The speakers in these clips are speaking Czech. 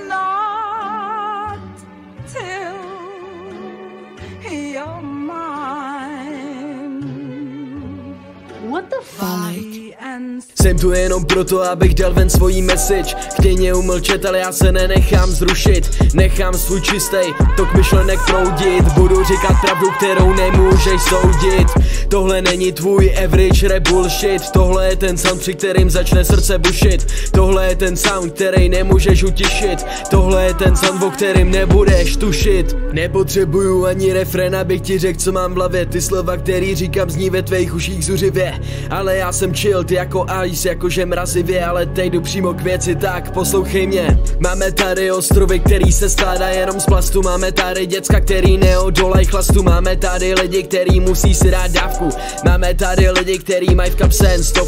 not till you're mine. What the fuck? Jsem tu jenom proto, abych dal ven svojí message. Chtěj mě umlčet, ale já se nenechám zrušit. Nechám svůj čistej tok myšlenek proudit. Budu říkat pravdu, kterou nemůžeš soudit. Tohle není tvůj average rap bullshit. Tohle je ten sound, při kterým začne srdce bušit. Tohle je ten sound, který nemůžeš utišit. Tohle je ten sound, o kterým nebudeš tušit. Nepotřebuju ani refrén, abych ti řekl, co mám v hlavě. Ty slova, který říkám, zní ve tvých uších zuřivě. Ale já jsem chill, ty jako ice, jakože mrazivě. Ale teď jdu přímo k věci, tak poslouchej mě. Máme tady ostrovy, který se skládá jenom z plastu. Máme tady děcka, který neodolaj chlastu. Máme tady lidi, který musí si dát dávku. Máme tady lidi, který mají v kapse jen 100.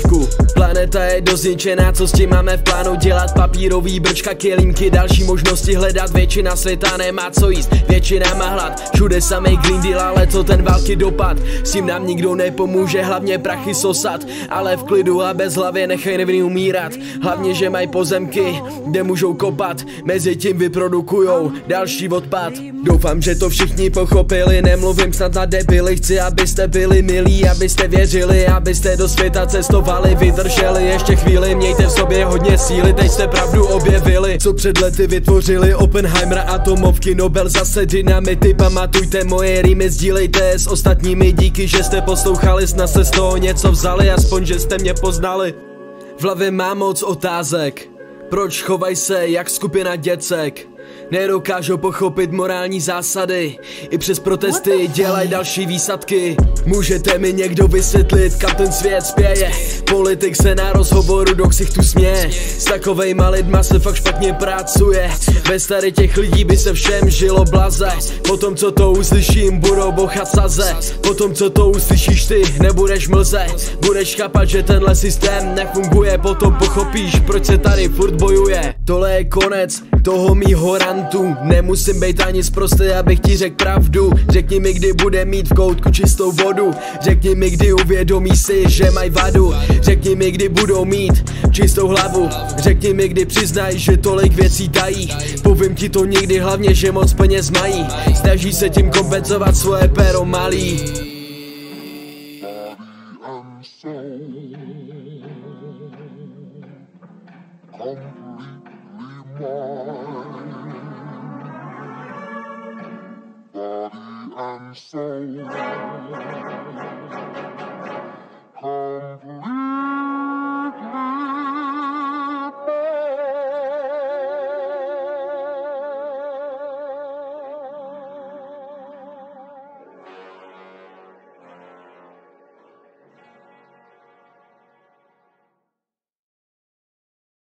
Planeta je dost zničená, co s tím máme v plánu dělat? Papírový brčka, kilínky, další možnosti hledat. Většina světa nemá co jíst, většina má hlad. Všude samej Green Deal, ale co ten války dopad? S tím nám nikdo nepomůže, hlavně prachy sosat. Ale v klidu a bez hlavy nechaj nevinný umírat. Hlavně, že mají pozemky, kde můžou kopat. Mezi tím vyprodukujou další odpad. Doufám, že to všichni pochopili, nemluvím snad na debily. Chci, abyste byli milí, abyste věřili, abyste do světa cestovali, vydrželi ještě chvíli. Mějte v sobě hodně síly, teď jste pravdu objevili. Co před lety vytvořili Oppenheimera, atomovky, Nobel, zase dynamity. Pamatujte moje rýmy, sdílejte s ostatními. Díky, že jste poslouchali, snad se z toho něco vzali, aspoň že jste mě poznali. V hlavě mám moc otázek. Proč chovaj se jak skupina děcek? Nedokážou pochopit morální zásady. I přes protesty dělají další výsadky. Můžete mi někdo vysvětlit, kam ten svět spěje? Politik se na rozhovoru do ksichtu směje. S takovejma lidma se fakt špatně pracuje. Bez tady těch lidí by se všem žilo blaze. Potom co to uslyším, budou bochat saze. Potom co to uslyšíš ty, nebudeš mlze. Budeš chápat, že tenhle systém nefunguje. Potom pochopíš, proč se tady furt bojuje. Tohle je konec toho mýho rantu. Nemusím být ani sprostý, abych ti řekl pravdu. Řekni mi, kdy bude mít v koutku čistou vodu. Řekni mi, kdy uvědomí si, že mají vadu. Řekni mi, kdy budou mít čistou hlavu. Řekni mi, kdy přiznají, že tolik věcí tají. Povím ti to nikdy, hlavně, že moc peněz mají. Snaží se tím kompenzovat svoje péro malý. Body and soul.